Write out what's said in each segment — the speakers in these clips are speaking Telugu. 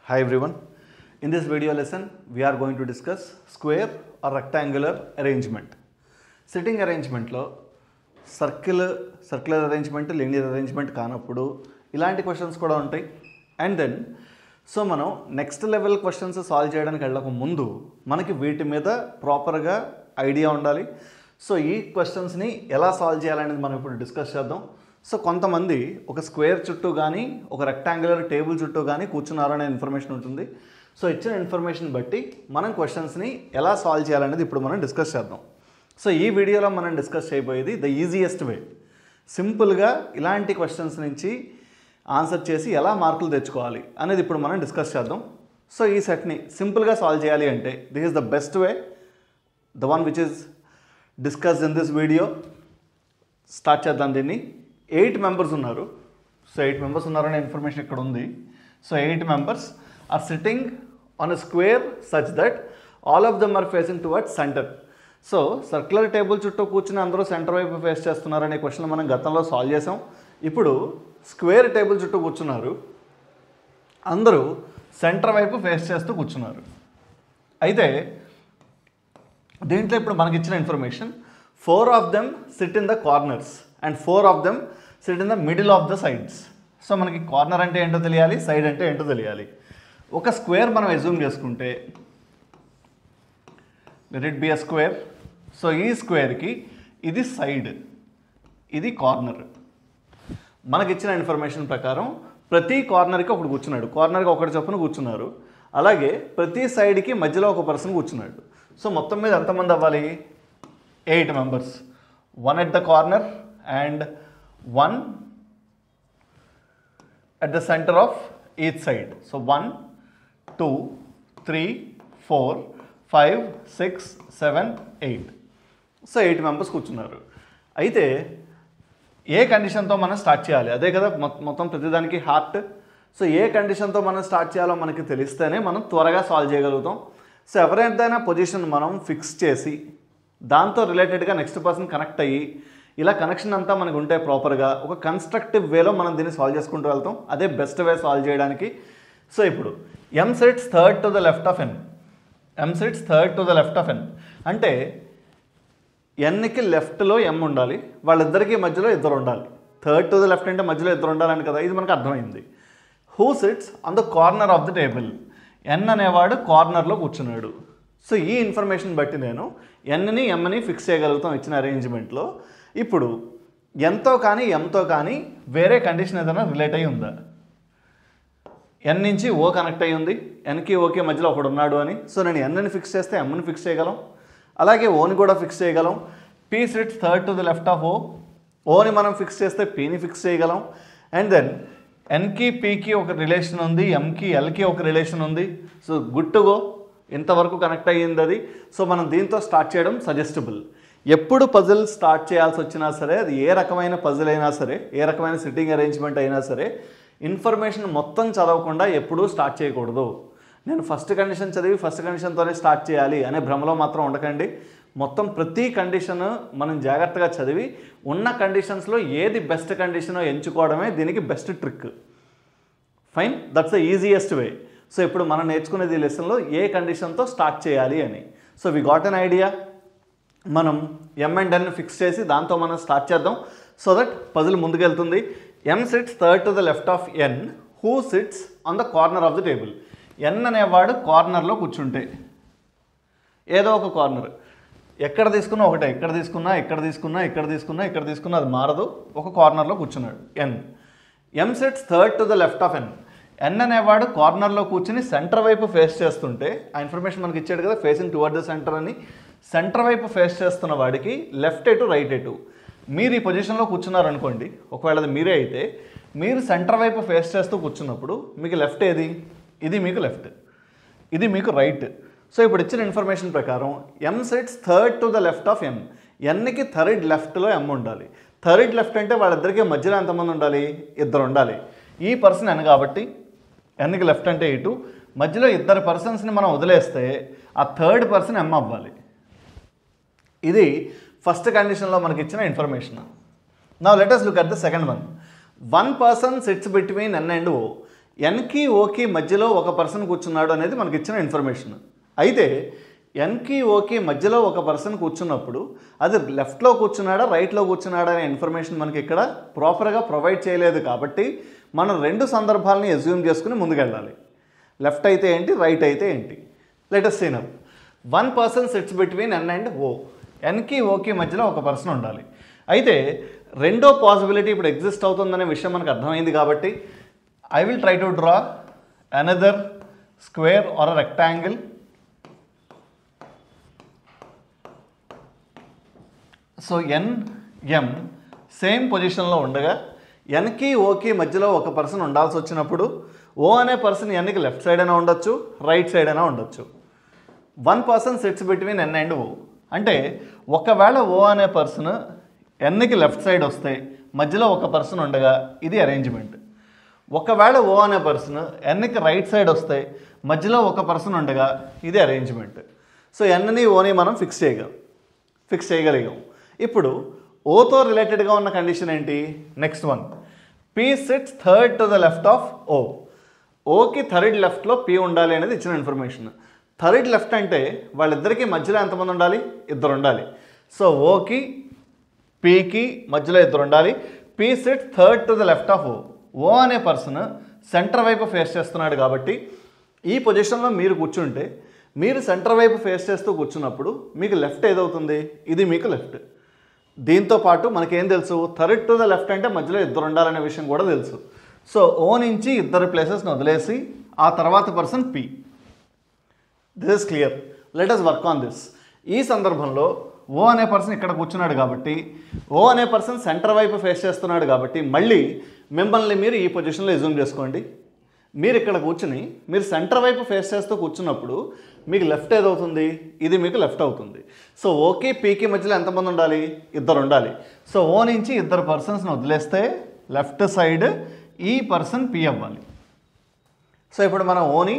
Hi everyone. In this video lesson, we are going to discuss square or rectangular arrangement. Sitting arrangement lo circular arrangement, linear arrangement కానప్పుడు ఇలాంటి క్వశ్చన్స్ కూడా ఉంటాయి. అండ్ దెన్ సో మనం నెక్స్ట్ లెవెల్ క్వశ్చన్స్ సాల్వ్ చేయడానికి వెళ్ళక ముందు మనకి వీటి మీద ప్రాపర్గా ఐడియా ఉండాలి. సో ఈ క్వశ్చన్స్ని ఎలా సాల్వ్ చేయాలనేది మనం ఇప్పుడు డిస్కస్ చేద్దాం. సో కొంతమంది ఒక స్క్వేర్ చుట్టూ కానీ ఒక రెక్టాంగులర్ టేబుల్ చుట్టూ కానీ కూర్చున్నారనే ఇన్ఫర్మేషన్ ఉంటుంది. సో ఇచ్చిన ఇన్ఫర్మేషన్ బట్టి మనం క్వశ్చన్స్ని ఎలా సాల్వ్ చేయాలనేది ఇప్పుడు మనం డిస్కస్ చేద్దాం. సో ఈ వీడియోలో మనం డిస్కస్ చేయబోయేది ద ఈజియెస్ట్ వే. సింపుల్గా ఇలాంటి క్వశ్చన్స్ నుంచి ఆన్సర్ చేసి ఎలా మార్కులు తెచ్చుకోవాలి అనేది ఇప్పుడు మనం డిస్కస్ చేద్దాం. సో ఈ సెట్ని సింపుల్గా సాల్వ్ చేయాలి అంటే this is the best way, the one which is discussed in this video. Start చేద్దాం దీన్ని. 8 మెంబర్స్ ఉన్నారు. సో 8 మెంబర్స్ ఉన్నారనే ఇన్ఫర్మేషన్ ఇక్కడ ఉంది. So 8 members are sitting on a square such that all of them are facing towards center. So circular table చుట్టూ కూర్చుని అందరూ సెంటర్ వైపు ఫేస్ చేస్తున్నారనే క్వశ్చన్ మనం గతంలో సాల్వ్ చేసాం. ఇప్పుడు స్క్వేర్ టేబుల్ చుట్టూ కూర్చున్నారు, అందరూ సెంటర్ వైపు ఫేస్ చేస్తూ కూర్చున్నారు. అయితే దీంట్లో ఇప్పుడు మనకి ఇచ్చిన information 4 of them SIT in the corners and 4 of them SIT in the middle of the sides. So మనకి కార్నర్ అంటే ఏంటో తెలియాలి, సైడ్ అంటే ఏంటో తెలియాలి. ఒక స్క్వేర్ మనం అజ్యూమ్ చేసుకుంటే let it be a square. So ఈ స్క్వేర్కి ఇది సైడ్, ఇది కార్నర్. మనకిచ్చిన ఇన్ఫర్మేషన్ ప్రకారం ప్రతి కార్నర్కి ఒకటి కూర్చున్నాడు, కార్నర్కి ఒకటి చొప్పున కూర్చున్నారు. అలాగే ప్రతి సైడ్కి మధ్యలో ఒక పర్సన్ కూర్చున్నాడు. సో మొత్తం మీద ఎంతమంది అవ్వాలి? 8 members. 1 at the corner and 1 at the center of each side. So 1, 2, 3, 4, 5, 6, 7, 8. So 8 members కూర్చున్నారు. అయితే ఏ కండిషన్తో మనం స్టార్ట్ చేయాలి? అదే కదా మొత్తం ప్రతిదానికి హార్ట్. సో ఏ కండిషన్తో మనం స్టార్ట్ చేయాలో మనకి తెలిస్తేనే మనం త్వరగా సాల్వ్ చేయగలుగుతాం. సో ఎవరైనా పొజిషన్ మనం ఫిక్స్ చేసి దాంతో రిలేటెడ్గా నెక్స్ట్ పర్సన్ కనెక్ట్ అయ్యి ఇలా కనెక్షన్ అంతా మనకు ఉంటే ప్రాపర్గా ఒక కన్స్ట్రక్టివ్ వేలో మనం దీన్ని సాల్వ్ చేసుకుంటూ వెళ్తాం. అదే బెస్ట్ వే సాల్వ్ చేయడానికి. సో ఇప్పుడు m sits third to the left of n. m sits third to the left of n అంటే nకి లెఫ్ట్లో m ఉండాలి, వాళ్ళిద్దరికీ మధ్యలో ఇద్దరు ఉండాలి. థర్డ్ టు ద లెఫ్ట్ అంటే మధ్యలో ఇద్దరు ఉండాలని కదా, ఇది మనకు అర్థమైంది. Who sits on the corner of the table? n అనేవాడు కార్నర్లో కూర్చున్నాడు. సో ఈ ఇన్ఫర్మేషన్ బట్టి నేను nని mని ఫిక్స్ చేయగలుగుతాం ఇచ్చిన అరేంజ్మెంట్లో. ఇప్పుడు nతో కానీ mతో కానీ వేరే కండిషన్ ఏదైనా రిలేట్ అయ్యి ఉందా? n నుంచి o కనెక్ట్ అయ్యి ఉంది, nకి ఓకే మధ్యలో ఒకడు ఉన్నాడు అని. సో నేను nని ఫిక్స్ చేస్తే mని ఫిక్స్ చేయగలం, అలాగే ఓని కూడా ఫిక్స్ చేయగలం. p sits third to the left of ఓని మనం ఫిక్స్ చేస్తే pని ఫిక్స్ చేయగలం. అండ్ దెన్ nకి pకి ఒక రిలేషన్ ఉంది, mకి lకి ఒక రిలేషన్ ఉంది. సో గుడ్ టు గో, ఇంతవరకు కనెక్ట్ అయ్యింది అది. సో మనం దీంతో స్టార్ట్ చేయడం సజెస్టబుల్. ఎప్పుడు పజిల్ స్టార్ట్ చేయాల్సి వచ్చినా సరే, అది ఏ రకమైన పజిల్ అయినా సరే, ఏ రకమైన సిట్టింగ్ అరేంజ్మెంట్ అయినా సరే, ఇన్ఫర్మేషన్ మొత్తం చదవకుండా ఎప్పుడూ స్టార్ట్ చేయకూడదు. నేను ఫస్ట్ కండిషన్ చదివి ఫస్ట్ కండిషన్తోనే స్టార్ట్ చేయాలి అనే భ్రమలో మాత్రం ఉండకండి. మొత్తం ప్రతి కండిషన్ మనం జాగ్రత్తగా చదివి ఉన్న కండిషన్స్లో ఏది బెస్ట్ కండిషనో ఎంచుకోవడమే దీనికి best trick. Fine, that's the easiest way. So ఇప్పుడు మనం నేర్చుకునేది ఈ లెసన్లో ఏ కండిషన్తో స్టార్ట్ చేయాలి అని. So we got an idea. మనం m అండ్ n ఫిక్స్ చేసి దాంతో మనం స్టార్ట్ చేద్దాం సో దట్ పజిల్ ముందుకెళ్తుంది. m sits third to the left of n. Who sits on the corner of the table? n అనేవాడు కార్నర్లో కూర్చుంటే, ఏదో ఒక కార్నర్, ఎక్కడ తీసుకున్నా ఒకటే, ఇక్కడ తీసుకున్నా ఇక్కడ తీసుకున్నా ఇక్కడ తీసుకున్నా ఇక్కడ తీసుకున్నా అది మారదు, ఒక కార్నర్లో కూర్చున్నాడు n. m sits third to the left of n. n అనేవాడు కార్నర్లో కూర్చుని సెంటర్ వైపు ఫేస్ చేస్తుంటే, ఆ ఇన్ఫర్మేషన్ మనకి ఇచ్చాడు కదా ఫేసింగ్ టువర్డ్ ద సెంటర్ అని. సెంటర్ వైపు ఫేస్ చేస్తున్న వాడికి లెఫ్ట్ ఎటు రైట్ ఎటు. మీరు ఈ పొజిషన్లో కూర్చున్నారనుకోండి, ఒకవేళ అది మీరే అయితే, మీరు సెంటర్ వైపు ఫేస్ చేస్తూ కూర్చున్నప్పుడు మీకు లెఫ్ట్ ఏది? ఇది మీకు లెఫ్ట్, ఇది మీకు రైట్. సో ఇప్పుడు ఇచ్చిన ఇన్ఫర్మేషన్ ప్రకారం m sits third to the left of n. nకి థర్డ్ లెఫ్ట్లో m ఉండాలి. థర్డ్ లెఫ్ట్ అంటే వాళ్ళిద్దరికీ మధ్యలో ఎంతమంది ఉండాలి? ఇద్దరు ఉండాలి. ఈ పర్సన్ n కాబట్టి nకి లెఫ్ట్ అంటే ఇటు, మధ్యలో ఇద్దరు పర్సన్స్ని మనం వదిలేస్తే ఆ థర్డ్ పర్సన్ m అవ్వాలి. ఇది ఫస్ట్ కండిషన్లో మనకి ఇచ్చిన information. Now let us look at the second one. One person sits between n and o. ఎన్కి ఓకి మధ్యలో ఒక పర్సన్ కూర్చున్నాడు అనేది మనకి ఇచ్చిన ఇన్ఫర్మేషన్. అయితే ఎన్కి ఓకి మధ్యలో ఒక పర్సన్ కూర్చున్నప్పుడు అది లెఫ్ట్లో కూర్చున్నాడా రైట్లో కూర్చున్నాడా అనే ఇన్ఫర్మేషన్ మనకి ఇక్కడ ప్రాపర్గా ప్రొవైడ్ చేయలేదు. కాబట్టి మనం రెండు సందర్భాలని అజ్యూమ్ చేసుకుని ముందుకెళ్ళాలి. లెఫ్ట్ అయితే ఏంటి, రైట్ అయితే ఏంటి. Let us see now. One person sits between N and O. ఎన్కి ఓకి మధ్యలో ఒక పర్సన్ ఉండాలి. అయితే రెండో పాసిబిలిటీ ఇప్పుడు ఎగ్జిస్ట్ అవుతుందనే విషయం మనకు అర్థమైంది. కాబట్టి I will try to draw another square or a rectangle. So N M same పొజిషన్లో ఉండగా ఎన్కి ఓకి మధ్యలో ఒక పర్సన్ ఉండాల్సి వచ్చినప్పుడు ఓ అనే పర్సన్ ఎన్కి లెఫ్ట్ సైడ్ అయినా ఉండొచ్చు, రైట్ సైడ్ అయినా ఉండొచ్చు. One person sits between N and O అంటే ఒకవేళ ఓ అనే పర్సన్ ఎన్కి లెఫ్ట్ సైడ్ వస్తే మధ్యలో ఒక పర్సన్ ఉండగా ఇది అరేంజ్మెంట్. ఒకవేళ ఓ అనే పర్సన్ ఎన్కి రైట్ సైడ్ వస్తే మధ్యలో ఒక పర్సన్ ఉండగా ఇది అరేంజ్మెంట్. సో ఎన్ని ఓని మనం ఫిక్స్ చేయగలిగాం. ఇప్పుడు ఓతో రిలేటెడ్గా ఉన్న కండిషన్ ఏంటి? Next one, P sits third to the left of O. ఓకి థర్డ్ లెఫ్ట్లో పీ ఉండాలి అనేది ఇచ్చిన ఇన్ఫర్మేషన్. థర్డ్ లెఫ్ట్ అంటే వాళ్ళిద్దరికీ మధ్యలో ఎంతమంది ఉండాలి? ఇద్దరు ఉండాలి. సో ఓకి పీకి మధ్యలో ఇద్దరు ఉండాలి. P sits third to the left of O. O అనే పర్సన్ సెంటర్ వైపు ఫేస్ చేస్తున్నాడు కాబట్టి ఈ పొజిషన్లో మీరు కూర్చుంటే మీరు సెంటర్ వైపు ఫేస్ చేస్తూ కూర్చున్నప్పుడు మీకు లెఫ్ట్ ఏదవుతుంది? ఇది మీకు లెఫ్ట్. దీంతో పాటు మనకేం తెలుసు? థర్డ్ టు ద లెఫ్ట్ అంటే మధ్యలో ఇద్దరు ఉండాలనే విషయం కూడా తెలుసు. సో ఓ నుంచి ఇద్దరు ప్లేసెస్ని వదిలేసి ఆ తర్వాత person P. This is clear. Let us work on this. ఈ సందర్భంలో ఓ అనే పర్సన్ ఇక్కడ కూర్చున్నాడు కాబట్టి ఓ అనే పర్సన్ సెంటర్ వైపు ఫేస్ చేస్తున్నాడు కాబట్టి మళ్ళీ మిమ్మల్ని మీరు ఈ పొజిషన్లో ఎజ్యూమ్ చేసుకోండి. మీరు ఇక్కడ కూర్చుని మీరు సెంటర్ వైపు ఫేస్ చేస్తూ కూర్చున్నప్పుడు మీకు లెఫ్ట్ ఏదవుతుంది? ఇది మీకు లెఫ్ట్ అవుతుంది. సో ఓకి పీకి మధ్యలో ఎంతమంది ఉండాలి? ఇద్దరు ఉండాలి. సో ఓ నుంచి ఇద్దరు పర్సన్స్ని వదిలేస్తే లెఫ్ట్ సైడ్ ఈ పర్సన్ పీ అవ్వాలి. సో ఇప్పుడు మనం ఓని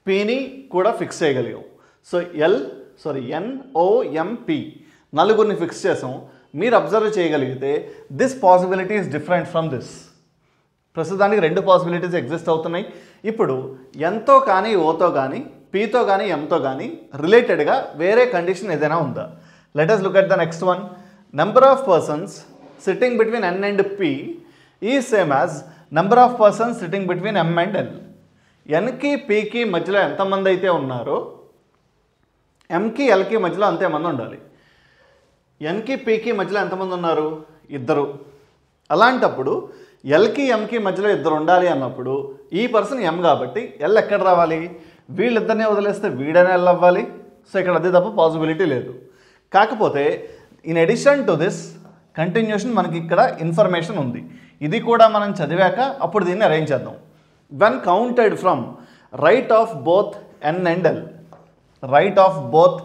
పీని కూడా ఫిక్స్ చేయగలిగాం. సో ఎన్ఓఎంపి నలుగురిని ఫిక్స్ చేసాం. మీరు అబ్జర్వ్ చేయగలిగితే this possibility is different from this. ప్రస్తుతానికి రెండు పాసిబిలిటీస్ ఎగ్జిస్ట్ అవుతున్నాయి. ఇప్పుడు ఎన్తో కానీ ఓతో కానీ పీతో కానీ ఎంతో కానీ రిలేటెడ్గా వేరే కండిషన్ ఏదైనా ఉందా? Let us look at the next one. Number of persons sitting between N and P is same as number of persons sitting between M and L. ఎన్కి పీకి మధ్యలో ఎంతమంది అయితే ఉన్నారో ఎంకి ఎల్కి మధ్యలో అంతేమంది ఉండాలి. ఎన్కి పీకి మధ్యలో ఎంతమంది ఉన్నారు? ఇద్దరు. అలాంటప్పుడు ఎల్కి ఎంకి మధ్యలో ఇద్దరు ఉండాలి అన్నప్పుడు ఈ పర్సన్ ఎం కాబట్టి ఎల్ ఎక్కడ రావాలి? వీళ్ళిద్దరిని వదిలేస్తే వీడనే ఎల్ అవ్వాలి. సో ఇక్కడ అదే తప్ప పాసిబిలిటీ లేదు. కాకపోతే in addition to this continuation మనకి ఇక్కడ ఇన్ఫర్మేషన్ ఉంది. ఇది కూడా మనం చదివాక అప్పుడు దీన్ని అరేంజ్ చేద్దాం. When counted from right of both N and L. Right of both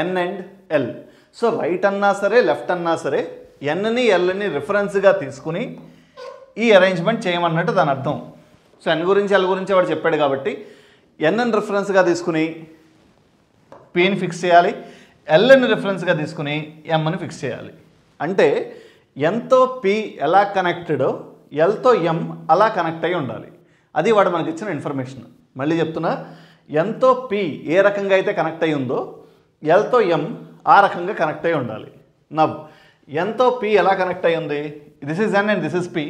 N and L. So right అన్నా సరే లెఫ్ట్ అన్నా సరే ఎన్ని ఎల్ని రిఫరెన్స్గా తీసుకుని ఈ అరేంజ్మెంట్ చేయమన్నట్టు దాని అర్థం. సో ఎన్ గురించి ఎల్ గురించి వాడు చెప్పాడు కాబట్టి ఎన్ని రిఫరెన్స్గా తీసుకుని పీని ఫిక్స్ చేయాలి, ఎల్ని రిఫరెన్స్గా తీసుకుని ఎంని ఫిక్స్ చేయాలి. అంటే ఎంతో పీ ఎలా కనెక్టెడో ఎల్తో ఎం అలా కనెక్ట్ అయి ఉండాలి. అది వాడు మనకి ఇచ్చిన ఇన్ఫర్మేషన్. మళ్ళీ చెప్తున్నా, ఎంతో పీ ఏ రకంగా అయితే కనెక్ట్ అయి ఉందో ఎల్తో ఎం ఆ రకంగా కనెక్ట్ అయి ఉండాలి. నవ్ ఎంతో పీ ఎలా కనెక్ట్ అయి ఉంది? This is N and this is P.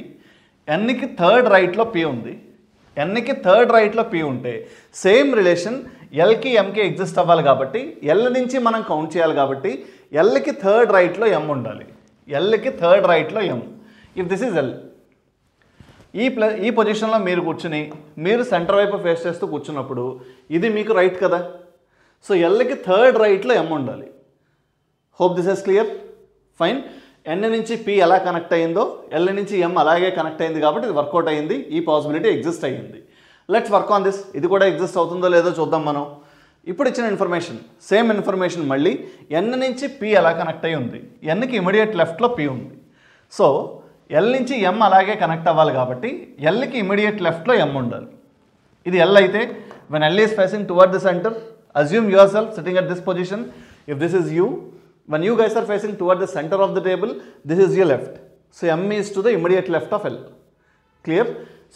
ఎన్కి థర్డ్ రైట్లో పీ ఉంది. ఎన్కి థర్డ్ రైట్లో పీ ఉంటే సేమ్ రిలేషన్ ఎల్కి ఎంకి ఎగ్జిస్ట్ అవ్వాలి కాబట్టి ఎల్ నుంచి మనం కౌంట్ చేయాలి కాబట్టి ఎల్కి థర్డ్ రైట్లో ఎం ఉండాలి. ఎల్కి థర్డ్ రైట్లో M. If this is L, ఈ పొజిషన్లో మీరు కూర్చుని మీరు సెంటర్ వైపు ఫేస్ చేస్తూ కూర్చున్నప్పుడు ఇది మీకు రైట్ కదా. సో ఎల్కి థర్డ్ రైట్లో ఎం ఉండాలి. Hope this is clear. Fine. N నుంచి పీ ఎలా కనెక్ట్ అయ్యిందో ఎల్ నుంచి ఎం అలాగే కనెక్ట్ అయింది కాబట్టి ఇది వర్కౌట్ అయ్యింది. ఈ పాసిబిలిటీ ఎగ్జిస్ట్ అయ్యింది. Let's work on this. ఇది కూడా ఎగ్జిస్ట్ అవుతుందో లేదో చూద్దాం మనం. ఇప్పుడు ఇచ్చిన ఇన్ఫర్మేషన్ సేమ్ ఇన్ఫర్మేషన్ మళ్ళీ ఎన్ నుంచి పీ ఎలా కనెక్ట్ అయ్యి ఉంది? ఎన్కి ఇమీడియట్ లెఫ్ట్లో పీ ఉంది. సో ఎల్ నుంచి ఎం అలాగే కనెక్ట్ అవ్వాలి కాబట్టి ఎల్కి ఇమీడియట్ లెఫ్ట్లో ఎం ఉండాలి. ఇది ఎల్ అయితే when L is facing towards the centre, assume your self sitting at this position. If this is you, when you guys are facing toward the center of the table, this is your left. So M is to the immediate left of L. Clear?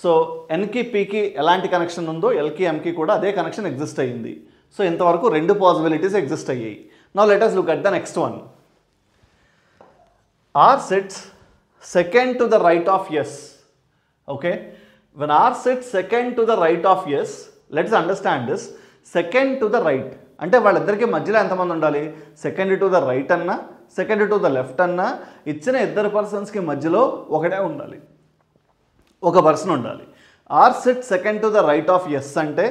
So ఎన్కి పీకి ఎలాంటి కనెక్షన్ ఉందో ఎల్కి ఎంకి కూడా అదే కనెక్షన్ ఎగ్జిస్ట్ అయ్యింది. సో ఇంతవరకు రెండు పాసిబిలిటీస్ ఎగ్జిస్ట్ అయ్యాయి. Now let us look at the next one. R sits second to the right of S. Okay, when R sits second to the right of S, let's understand this. Second to the right అంటే వాళ్ళిద్దరికి మధ్యలో ఎంతమంది ఉండాలి? సెకండ్ టు ద రైట్ అన్నా సెకండ్ టు ద లెఫ్ట్ అన్నా ఇచ్చిన ఇద్దరు పర్సన్స్కి మధ్యలో ఒకటే ఉండాలి, ఒక పర్సన్ ఉండాలి. R sit second to the right of S అంటే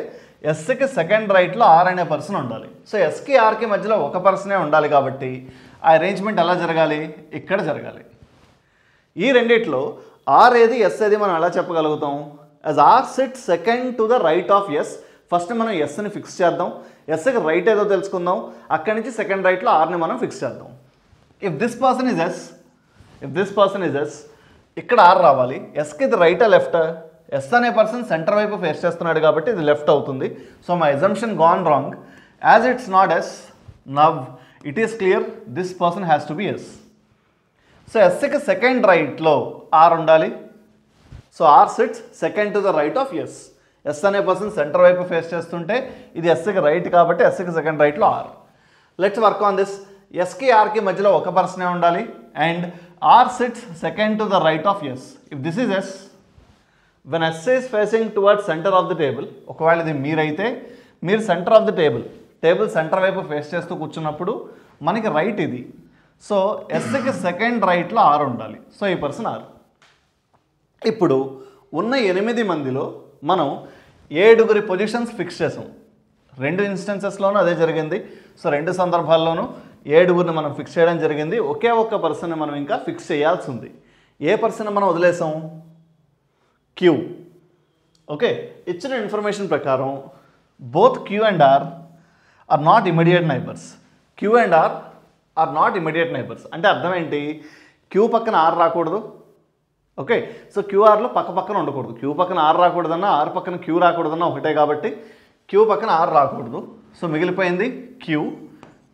ఎస్కి సెకండ్ రైట్లో ఆర్ అనే పర్సన్ ఉండాలి. సో ఎస్కి ఆర్కి మధ్యలో ఒక పర్సనే ఉండాలి కాబట్టి ఆ అరేంజ్మెంట్ ఎలా జరగాలి? ఇక్కడ జరగాలి. ఈ రెండిట్లో ఆర్ ఏది ఎస్ ఏది మనం ఎలా చెప్పగలుగుతాం? As R sit second to the right of S, first మనం ఎస్ని ఫిక్స్ చేద్దాం. ఎస్కి రైట్ ఏదో తెలుసుకుందాం, అక్కడి నుంచి సెకండ్ రైట్లో ఆర్ని మనం ఫిక్స్ చేద్దాం. If this person is S, ఇక్కడ ఆర్ రావాలి. ఎస్కి ఇది రైటా లెఫ్టా? ఎస్ అనే పర్సన్ సెంటర్ వైపు ఫేస్ చేస్తున్నాడు కాబట్టి ఇది లెఫ్ట్ అవుతుంది. So my assumption gone wrong. As it's not S, now it is clear this person has to be S. So ఎస్కి సెకండ్ రైట్లో ఆర్ ఉండాలి. So R sits second to the right of S. S అనే పర్సన్ సెంటర్ వైపు ఫేస్ చేస్తుంటే ఇది ఎస్కి రైట్ కాబట్టి ఎస్కి సెకండ్ రైట్లో R. Let's work on this. ఎస్కి ఆర్కి మధ్యలో ఒక పర్సనే ఉండాలి and R sits second to the right of S. If this is S, when S is facing towards centre of the table, ఒకవేళ ఇది మీరైతే మీరు centre of the table centre వైపు ఫేస్ చేస్తూ కూర్చున్నప్పుడు మనకి రైట్ ఇది. సో ఎస్కి సెకండ్ రైట్లో ఆర్ ఉండాలి. సో ఈ పర్సన్ ఆర్. ఇప్పుడు ఉన్న 8 మందిలో మనం 7 పొజిషన్స్ ఫిక్స్ చేసాం. 2 ఇన్స్టెన్సెస్లోనూ అదే జరిగింది. సో 2 సందర్భాల్లోనూ 7 మనం ఫిక్స్ చేయడం జరిగింది. ఒకే ఒక్క పర్సన్ని మనం ఇంకా ఫిక్స్ చేయాల్సి ఉంది. ఏ పర్సన్ మనం వదిలేసాం? క్యూ. ఓకే, ఇచ్చిన ఇన్ఫర్మేషన్ ప్రకారం both Q and R are not immediate neighbours. Q and R are not immediate neighbours అంటే అర్థం ఏంటి? క్యూ పక్కన ఆర్ రాకూడదు. ఓకే, సో క్యూఆర్లో పక్కన ఉండకూడదు. క్యూ పక్కన ఆర్ రాకూడదన్నా ఆర్ పక్కన క్యూ రాకూడదన్నా ఒకటే కాబట్టి క్యూ పక్కన ఆర్ రాకూడదు. సో మిగిలిపోయింది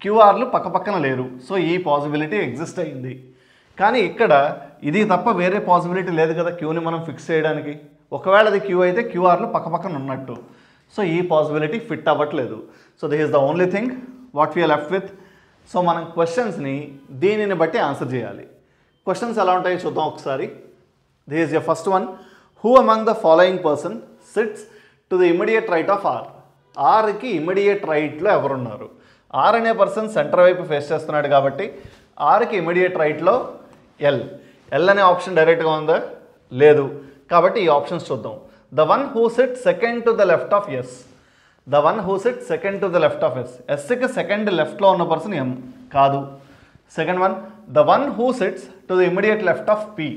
క్యూఆర్లు పక్కన లేరు. సో ఈ పాసిబిలిటీ ఎగ్జిస్ట్ అయింది. కానీ ఇక్కడ ఇది తప్ప వేరే పాసిబిలిటీ లేదు కదా క్యూని మనం ఫిక్స్ చేయడానికి. ఒకవేళ అది క్యూ అయితే క్యూఆర్లు పక్కన ఉన్నట్టు. సో ఈ పాసిబిలిటీ ఫిట్ అవ్వట్లేదు. So this is the only thing what we are left with. So మనం క్వశ్చన్స్ని దీనిని బట్టి ఆన్సర్ చేయాలి. క్వశ్చన్స్ ఎలా ఉంటాయో చూద్దాం ఒకసారి. This is your first one. Who among the following person sits to the immediate right of R? ఆర్కి ఇమీడియట్ రైట్లో ఎవరున్నారు? ఆర్ అనే పర్సన్ సెంటర్ వైపు ఫేస్ చేస్తున్నాడు కాబట్టి ఆర్కి ఇమీడియట్ రైట్లో ఎల్ అనే ఆప్షన్ డైరెక్ట్గా ఉందా? లేదు. కాబట్టి ఈ ఆప్షన్స్ చూద్దాం. The one who sit second to the left of S. ఎస్కి సెకండ్ లెఫ్ట్లో ఉన్న పర్సన్ ఎం కాదు. Second one, the one who sits to the immediate left of P.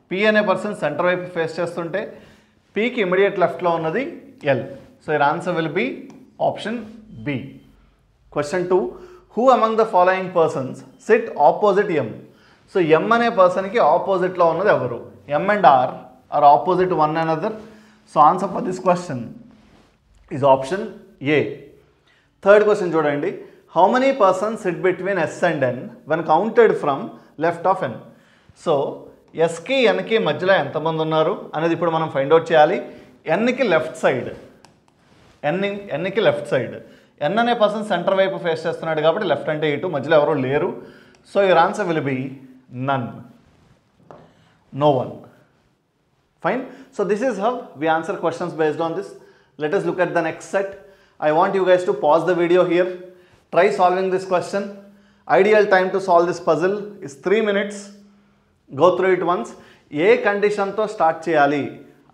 P అనే పర్సన్ సెంటర్ వైపు ఫేస్ చేస్తుంటే పీకి ఇమీడియట్ లెఫ్ట్లో ఉన్నది L. So your answer will be option B. Question 2, who among the following persons sit opposite M? So M అనే పర్సన్కి ఆపోజిట్లో ఉన్నది ఎవరు? M and R R opposite one another. So answer for this question is option A. Third question చూడండి. How many persons sit between S and N when counted from left of N? So ఎస్కి ఎన్కి మధ్యలో ఎంతమంది ఉన్నారు అనేది ఇప్పుడు మనం ఫైండ్ అవుట్ చేయాలి. ఎన్కి లెఫ్ట్ సైడ్. ఎన్ అనే పర్సన్ సెంటర్ వైపు ఫేస్ చేస్తున్నాడు కాబట్టి లెఫ్ట్ అంటే ఇటు, మధ్యలో ఎవరు లేరు. So your answer will be none, no one. Fine. So this is how we answer questions based on this. Let us look at the next set. I want you guys to pause the video here. Try solving this question. Ideal time to solve this puzzle is 3 minutes. Go through it once. ఏ కండిషన్తో స్టార్ట్ చేయాలి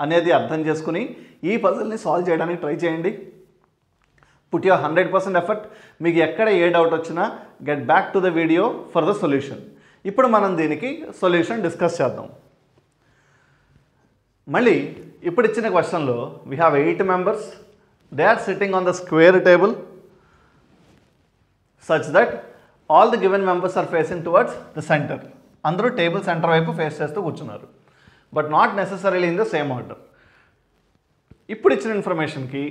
అనేది అర్థం చేసుకుని ఈ పజిల్ని సాల్వ్ చేయడానికి ట్రై చేయండి. Put your 100% effort. మీకు ఎక్కడ ఏ డౌట్ వచ్చినా get back to the video for the solution. ఇప్పుడు మనం దీనికి సొల్యూషన్ డిస్కస్ చేద్దాం. మళ్ళీ ఇప్పుడు ఇచ్చిన క్వశ్చన్లో we have 8 members. They are sitting on the square table such that all the given members are facing towards the center. అందరూ టేబుల్ సెంటర్ వైపు ఫేస్ చేస్తూ కూర్చున్నారు. But not necessarily in the same order. ఇప్పుడు ఇచ్చిన ఇన్ఫర్మేషన్కి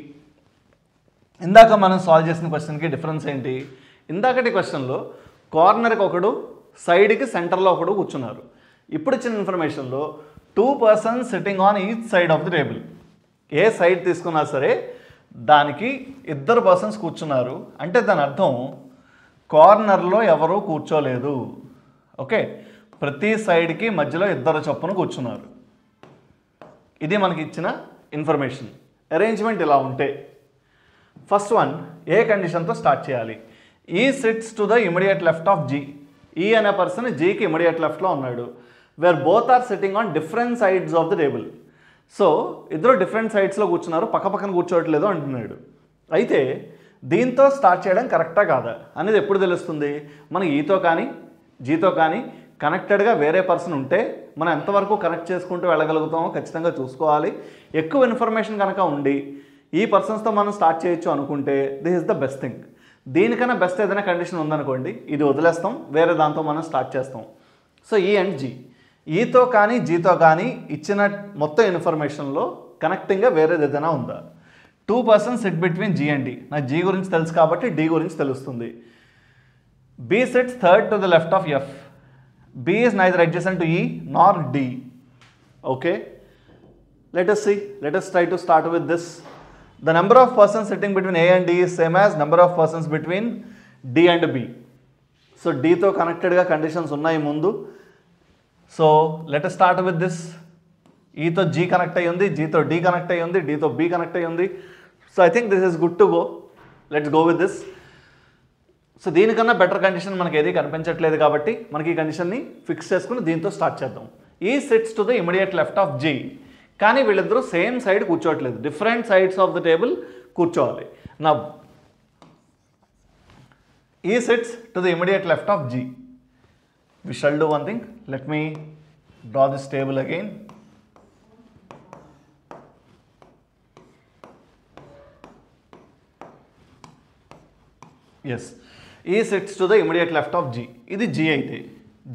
ఇందాక మనం సాల్వ్ చేసిన క్వశ్చన్కి డిఫరెన్స్ ఏంటి? ఇందాకటి క్వశ్చన్లో కార్నర్కి ఒకడు, సైడ్కి సెంటర్లో ఒకడు కూర్చున్నారు. ఇప్పుడు ఇచ్చిన ఇన్ఫర్మేషన్లో 2 persons sitting on each side of the table. A side తీసుకున్నా సరే దానికి 2 persons కూర్చున్నారు అంటే దాని అర్థం కార్నర్లో ఎవరూ కూర్చోలేదు. ఓకే, ప్రతి సైడ్కి మధ్యలో 2 చొప్పున కూర్చున్నారు. ఇది మనకి ఇచ్చిన ఇన్ఫర్మేషన్. అరేంజ్మెంట్ ఇలా ఉంటే ఫస్ట్ వన్ ఏ కండిషన్తో స్టార్ట్ చేయాలి. E sits to the immediate left of G. E అనే పర్సన్ జీకి ఇమీడియట్ లెఫ్ట్లో ఉన్నాడు. Where both are sitting on different sides of the table. So ఇద్దరు డిఫరెంట్ సైడ్స్లో కూర్చున్నారు, పక్క పక్కన కూర్చోవట్లేదు అంటున్నాడు. అయితే దీంతో స్టార్ట్ చేయడం కరెక్టా కాదా అనేది ఎప్పుడు తెలుస్తుంది? మనం ఈతో కానీ జీతో కానీ కనెక్టెడ్గా వేరే పర్సన్ ఉంటే మనం ఎంతవరకు కనెక్ట్ చేసుకుంటూ వెళ్ళగలుగుతామో ఖచ్చితంగా చూసుకోవాలి. ఎక్కువ ఇన్ఫర్మేషన్ కనుక ఉండి ఈ పర్సన్స్తో మనం స్టార్ట్ చేయొచ్చు అనుకుంటే this is the best thing. దీనికన్నా బెస్ట్ ఏదైనా కండిషన్ ఉందనుకోండి, ఇది వదిలేస్తాం, వేరే దాంతో మనం స్టార్ట్ చేస్తాం. సో ఈ అండ్ జీ, ఈతో కానీ జీతో కానీ ఇచ్చిన మొత్తం ఇన్ఫర్మేషన్లో కనెక్టింగ్గా వేరేది ఏదైనా ఉందా? 2 persons sit between G and D. నాకు జీ గురించి తెలుసు కాబట్టి డి గురించి తెలుస్తుంది. B sits third to the left of F. B is neither adjacent to E nor D. Okay, let us see, let us try to start with this. The number of persons sitting between A and D is same as number of persons between D and B. So D తో కనెక్టెడ్గా కండిషన్స్ ఉన్నాయి ముందు. So let us start with this. E తో G కనెక్ట్ అయ్యి ఉంది, G తో D కనెక్ట్ అయ్యి ఉంది, D తో B కనెక్ట్ అయ్యి ఉంది. So I think this is good to go. Let's go with this. So దీనికన్నా బెటర్ కండిషన్ మనకి ఏది కనిపించట్లేదు కాబట్టి మనకి ఈ కండిషన్ని ఫిక్స్ చేసుకుని దీంతో స్టార్ట్ చేద్దాం. E sits to the immediate left of G. కానీ వీళ్ళిద్దరూ సేమ్ సైడ్ కూర్చోవట్లేదు, different sides of the table కూర్చోవాలి. నా E sits to the immediate left of G. We shall do one thing. Let me draw this table again. Yes, E sits to the immediate left of G. ఇది జీ అయితే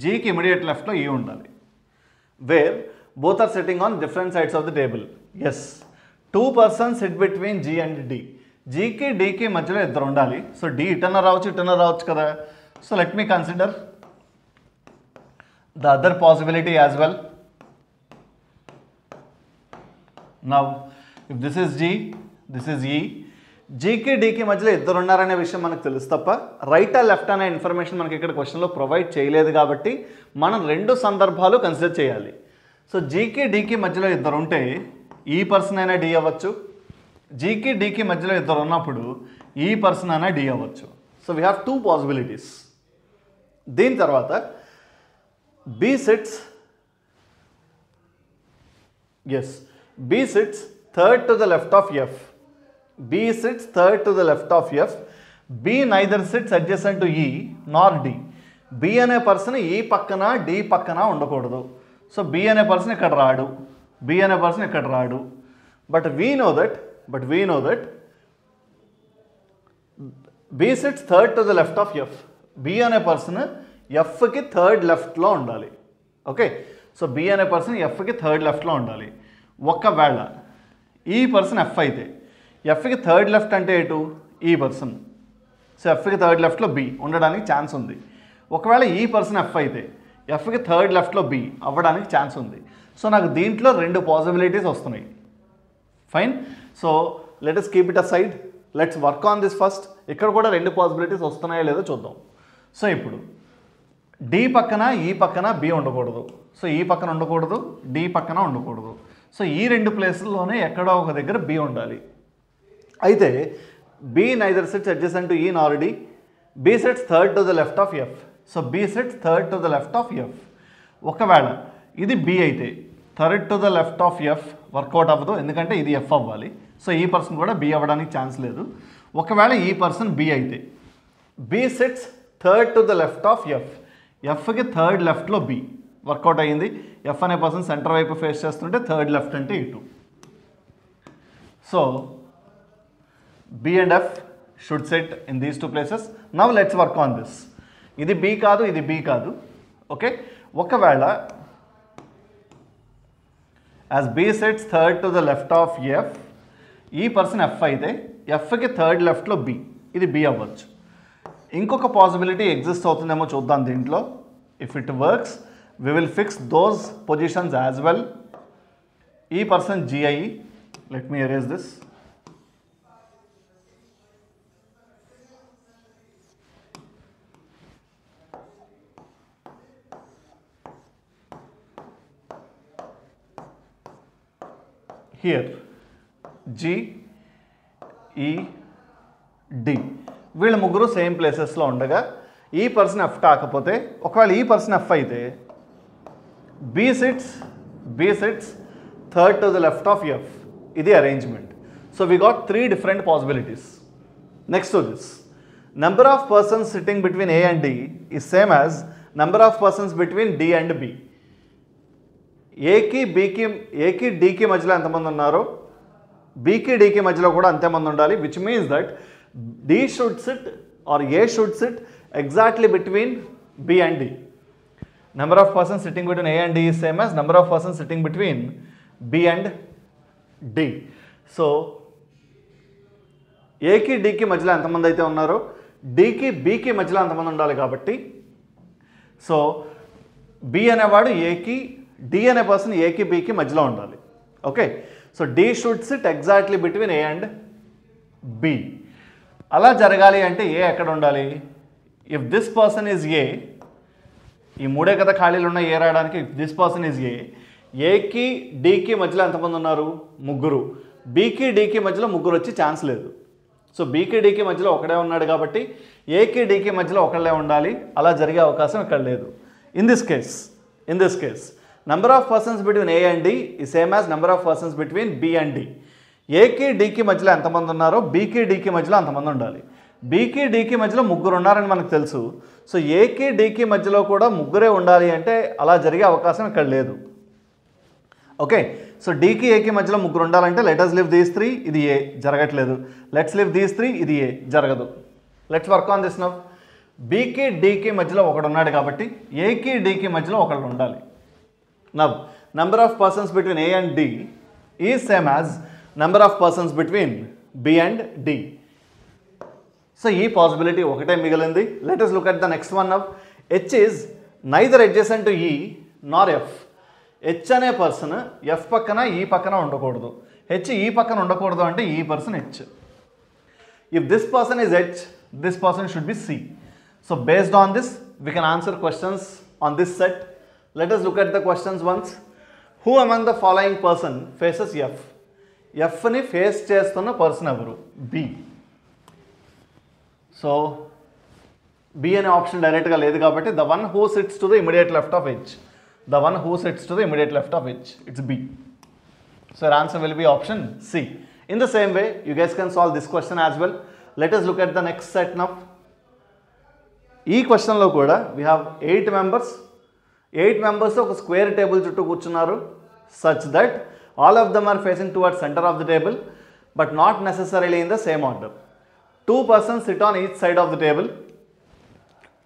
జీకి ఇమీడియట్ లెఫ్ట్లో ఈ ఉండాలి. Where both are sitting on different sides of the table. Yes, 2 persons sit between G and D. G కి D కి మధ్యలో ఇద్దరు ఉండాలి. సో D ఇటన్నా రావచ్చు కదా. So let me consider the other possibility as well. Now if this is G, this is E. జీకి డీకి మధ్యలో ఇద్దరు ఉన్నారనే విషయం మనకు తెలుసు తప్ప రైట్ ఆ లెఫ్ట్ అనే ఇన్ఫర్మేషన్ మనకి ఇక్కడ క్వశ్చన్లో ప్రొవైడ్ చేయలేదు కాబట్టి మనం 2 సందర్భాలు కన్సిడర్ చేయాలి. సో జీకి డీకి మధ్యలో ఇద్దరు ఉంటే ఈ పర్సన్ అయినా డి అవ్వచ్చు, జీకి డీకి మధ్యలో ఇద్దరు ఉన్నప్పుడు ఈ పర్సన్ అయినా డి అవ్వచ్చు. So we have 2 possibilities. దీని తర్వాత B sits, yes, B sits third to the left of F. B sits third to the left of F. B neither sits adjacent to E nor D. B అనే పర్సన్ ఈ పక్కన డి పక్కన ఉండకూడదు. సో బి అనే పర్సన్ ఇక్కడ రాడు, బి అనే పర్సన్ ఇక్కడ రాడు. But we know that B sits third to the left of F. B అనే పర్సన్ ఎఫ్కి థర్డ్ లెఫ్ట్లో ఉండాలి. ఓకే, సో బి అనే పర్సన్ ఎఫ్కి థర్డ్ లెఫ్ట్లో ఉండాలి. ఒకవేళ ఈ పర్సన్ ఎఫ్ అయితే ఎఫ్కి థర్డ్ లెఫ్ట్ అంటే ఎటు? ఈ పర్సన్. సో ఎఫ్కి థర్డ్ లెఫ్ట్లో బి ఉండడానికి ఛాన్స్ ఉంది. ఒకవేళ ఈ పర్సన్ ఎఫ్ అయితే ఎఫ్కి థర్డ్ లెఫ్ట్లో బి అవ్వడానికి ఛాన్స్ ఉంది. సో నాకు దీంట్లో 2 పాసిబిలిటీస్ వస్తున్నాయి. Fine. So let us keep it a side. Let's work on this first. ఇక్కడ కూడా 2 పాసిబిలిటీస్ వస్తున్నాయో లేదో చూద్దాం. సో ఇప్పుడు డి పక్కన ఈ పక్కన బి ఉండకూడదు. సో ఈ పక్కన ఉండకూడదు, డి పక్కన ఉండకూడదు. సో ఈ 2 ప్లేసుల్లోనే ఎక్కడో ఒక దగ్గర బి ఉండాలి. అయితే B neither sits adjacent to E nor D. B sits third to the left of F. So B sits third to the left of F. ఒకవేళ ఇది బి అయితే third to the left of F work out అవ్వదు, ఎందుకంటే ఇది ఎఫ్ అవ్వాలి. సో ఈ పర్సన్ కూడా బి అవ్వడానికి ఛాన్స్ లేదు. ఒకవేళ ఈ పర్సన్ బి అయితే B sits third to the left of F. ఎఫ్కి థర్డ్ లెఫ్ట్లో బి వర్కౌట్ అయ్యింది. ఎఫ్ అనే పర్సన్ సెంటర్ వైపు ఫేస్ చేస్తుంటే థర్డ్ లెఫ్ట్ అంటే ఇటు. So B and F should set in these 2 places. Now let's work on this. ఇది బి కాదు, ఇది బి కాదు. ఓకే, ఒకవేళ as B sets third to the left of F, ఈ పర్సన్ ఎఫ్ అయితే ఎఫ్కి థర్డ్ లెఫ్ట్లో బి, ఇది బి అవ్వచ్చు. ఇంకొక పాసిబిలిటీ ఎగ్జిస్ట్ అవుతుందేమో చూద్దాం దీంట్లో. If it works we will fix those positions as well. E person GI, let me erase this. Here G E D వీళ్ళ ముగ్గురు సేమ్ ప్లేసెస్లో ఉండగా ఈ పర్సన్ ఎఫ్ కాకపోతే ఒకవేళ ఈ పర్సన్ ఎఫ్ అయితే B sits third to the left of F. ఇది arrangement. So we got 3 different possibilities. Next to this, number of persons sitting between A and D is same as number of persons between D and B. ఏకి డికి మధ్యలో ఎంతమంది ఉన్నారో బీకి డికి మధ్యలో కూడా అంతేమంది ఉండాలి. Which means that D should sit or A should sit exactly between B and D. Number of persons sitting between A and D is same as number of persons sitting between B and D. So ఏకి డికి మధ్యలో ఎంతమంది అయితే ఉన్నారో డికి బీకి మధ్యలో ఎంతమంది ఉండాలి కాబట్టి సో బి అనేవాడు ఏకి, డి అనే పర్సన్ ఏకి బీకి మధ్యలో ఉండాలి. Okay, so D should sit exactly between A and B. అలా జరగాలి అంటే ఏ ఎక్కడ ఉండాలి? If this person is A, ఈ మూడే కదా ఖాళీలు ఉన్నాయి ఏ రాయడానికి. If this person is A, ఏకి డికి మధ్యలో ఎంతమంది ఉన్నారు? ముగ్గురు. బీకి డికి మధ్యలో ముగ్గురు వచ్చి ఛాన్స్ లేదు. సో బీకి డికి మధ్యలో ఒకడే ఉన్నాడు కాబట్టి ఏకి డికి మధ్యలో ఒకళ్ళే ఉండాలి. అలా జరిగే అవకాశం ఇక్కడ లేదు. In this case number of persons between A and D is same as number of persons between B and D. ఏకి డికి మధ్యలో ఎంతమంది ఉన్నారో బీకి డికి మధ్యలో అంతమంది ఉండాలి. బీకి డికి మధ్యలో ముగ్గురు ఉన్నారని మనకు తెలుసు. సో ఏకి డికి మధ్యలో కూడా ముగ్గురే ఉండాలి అంటే అలా జరిగే అవకాశం ఇక్కడ లేదు. ఓకే, సో డీకి ఏకి మధ్యలో ముగ్గురు ఉండాలంటే లెటస్ లివ్ దీస్ 3, ఇది ఏ జరగట్లేదు. లెట్స్ లివ్ దీస్ 3, ఇది ఏ జరగదు. Let's work on this now. బీకి డీకి మధ్యలో ఒకడు ఉన్నాడు కాబట్టి ఏకి డీకి మధ్యలో ఒకడు ఉండాలి. Now number of persons between A and D is same as number of persons between B and D. So ఈ పాసిబిలిటీ ఒకటే మిగిలింది. Let us look at the next one now. H is neither adjacent to E nor F. H అనే పర్సన్ ఎఫ్ పక్కన ఈ పక్కన ఉండకూడదు. హెచ్ ఈ పక్కన ఉండకూడదు అంటే ఈ person H. If this person is H, this person should be C. So based on this we can answer questions on this set. Let us look at the questions once. Who among the following person faces F? ఎఫ్ని ఫేస్ చేస్తున్న పర్సన్ ఎవరు? బి. సో బి అనే ఆప్షన్ డైరెక్ట్గా లేదు కాబట్టి the one who sits to the immediate left of H. The one who sits to the immediate left of H. It's B. So your answer will be option C. In the same way, you guys can solve this question as well. Let us look at the next set now. ఈ క్వశ్చన్లో కూడా we have 8 members. 8 members ఒక స్క్వేర్ టేబుల్ చుట్టూ కూర్చున్నారు. Such that all of them are facing towards center of the table, but not necessarily in the same order. 2 persons sit on each side of the table.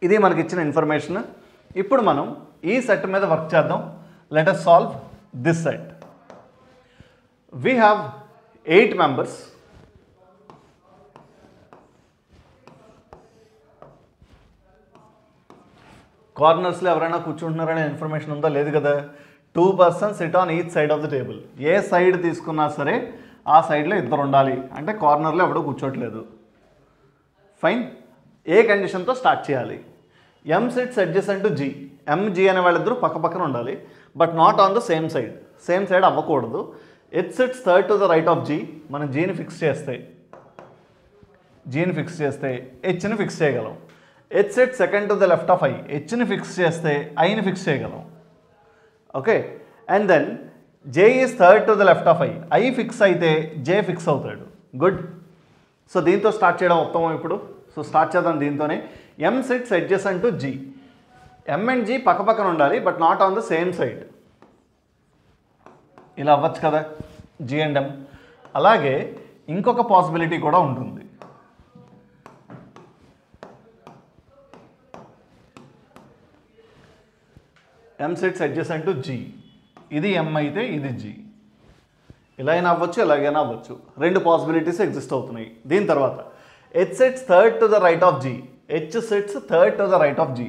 ఇది మనకి ఇచ్చిన ఇన్ఫర్మేషన్. ఇప్పుడు మనం ఈ సెట్ మీద వర్క్ చేద్దాం. Let us solve this set. We have 8 members. కార్నర్స్లో ఎవరైనా కూర్చుంటున్నారనే ఇన్ఫర్మేషన్ ఉందా? లేదు కదా. 2 persons SIT on each side of the table. A side తీసుకున్నా సరే ఆ సైడ్లో ఇద్దరు ఉండాలి అంటే కార్నర్లో ఎవడో కూర్చోట్లేదు. ఫైన్. ఏ కండిషన్తో స్టార్ట్ చేయాలి? M sits adjacent to G. M G అనే వాళ్ళిద్దరూ పక్క పక్కన ఉండాలి but not on the same side. Same side అవ్వకూడదు. H sits third to the right of G. మనం జీని ఫిక్స్ చేస్తే హెచ్ని ఫిక్స్ చేయగలం. H sit second to the left of I. హెచ్ని ఫిక్స్ చేస్తే ఐని ఫిక్స్ చేయగలం. Okay, and then J is third to the left of I. I fix అయితే జే ఫిక్స్ అవుతాడు. గుడ్. సో దీంతో స్టార్ట్ చేయడం ఉత్తమం ఇప్పుడు. సో స్టార్ట్ చేద్దాం దీంతోనే. M sits adjacent to G. M and G పక్క పక్కన ఉండాలి but not on the same side. ఇలా అవ్వచ్చు కదా జీ అండ్ ఎం. అలాగే ఇంకొక పాసిబిలిటీ కూడా ఉంటుంది. ఎం సిట్స్ అడ్జసెంట్ టు జీ. ఇది ఎం అయితే ఇది జీ. ఇలా అయినా అవ్వచ్చు, ఎలాగైనా అవ్వచ్చు. 2 పాసిబిలిటీస్ ఎగ్జిస్ట్ అవుతున్నాయి. దీని తర్వాత H sits third to the right of G. H sits third to the right of G.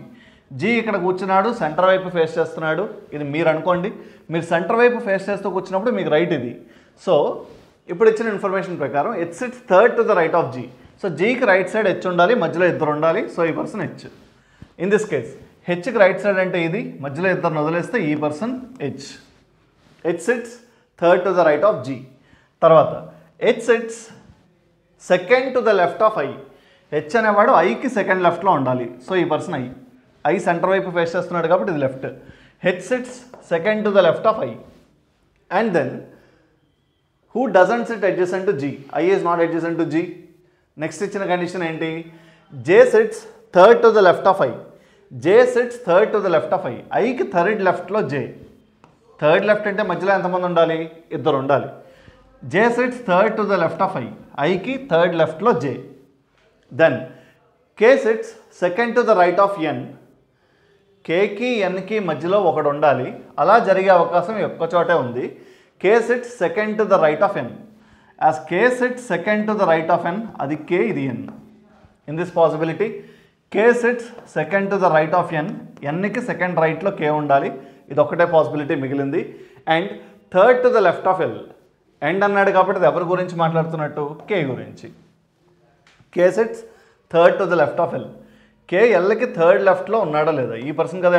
G ఇక్కడ కూర్చున్నాడు, సెంటర్ వైపు ఫేస్ చేస్తున్నాడు, ఇది మీరు అనుకోండి. మీరు సెంటర్ వైపు ఫేస్ చేస్తూ కూర్చున్నప్పుడు మీకు రైట్ ఇది. సో ఇప్పుడు ఇచ్చిన ఇన్ఫర్మేషన్ ప్రకారం H sits third to the right of G. So జీకి రైట్ సైడ్ హెచ్ ఉండాలి, మధ్యలో ఇద్దరు ఉండాలి. సో ఈ person H. In this case హెచ్కి రైట్ సైడ్ అంటే ఇది, మధ్యలో ఇద్దరిని వదిలేస్తే ఈ person H. H sits third to the right of G. తర్వాత H sits second to the left of I. H అనేవాడు ఐకి సెకండ్ లెఫ్ట్లో ఉండాలి. సో ఈ పర్సన్ ఐ సెంటర్ వైపు ఫేస్ చేస్తున్నాడు కాబట్టి ఇది left. H sits second to the left of I. And then who doesn't sit adjacent to G? I is not adjacent to G. Next ఇచ్చిన కండిషన్ ఏంటి? J sits third to the left of I. J sits third to the left of I. ఐకి థర్డ్ లెఫ్ట్లో జే. థర్డ్ లెఫ్ట్ అంటే మధ్యలో ఎంతమంది ఉండాలి? ఇద్దరు ఉండాలి. J sits third to the left of I. ఐకి థర్డ్ లెఫ్ట్లో J. Then K sits second to the right of N. కేకి ఎన్కి మధ్యలో ఒకడు ఉండాలి. అలా జరిగే అవకాశం ఒక్క చోటే ఉంది. K sits second to the right of N. As K sits second to the right of N, అది కే, ఇది N. In this possibility K sits second to the right of N. ఎన్కి సెకండ్ రైట్లో కే ఉండాలి. ఇది ఒకటే పాసిబిలిటీ మిగిలింది. And third to the left of L. End అన్నాడు కాబట్టి అది ఎవరి గురించి మాట్లాడుతున్నట్టు? కే గురించి. K sits third to the left of L. K ఎల్కి థర్డ్ లెఫ్ట్లో ఉన్నాడా లేదా? ఈ పర్సన్ కదా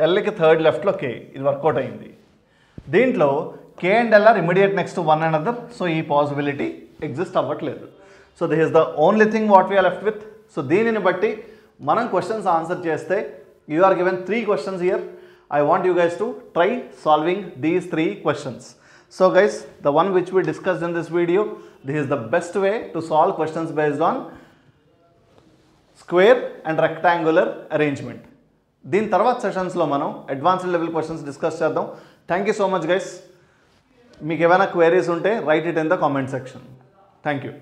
ఎల్కి థర్డ్ లెఫ్ట్లో కే. ఇది వర్కౌట్ అయింది. దీంట్లో K and L are immediate next one and other. So ఈ పాసిబిలిటీ ఎగ్జిస్ట్ అవ్వట్లేదు. So this is the only thing what we are left with. సో దీనిని బట్టి మనం క్వశ్చన్స్ ఆన్సర్ చేస్తే you are given 3 questions here. I want you guys to try solving these 3 questions. So guys, the one which we discussed in this video, this is the best way to solve questions based on square and rectangular arrangement. దీని తర్వాత సెషన్స్లో మనం అడ్వాన్స్డ్ లెవెల్ క్వశ్చన్స్ డిస్కస్ చేద్దాం. Thank you so much guys. మీకు ఏమైనా క్వైరీస్ ఉంటే right it in the comment section. Thank you.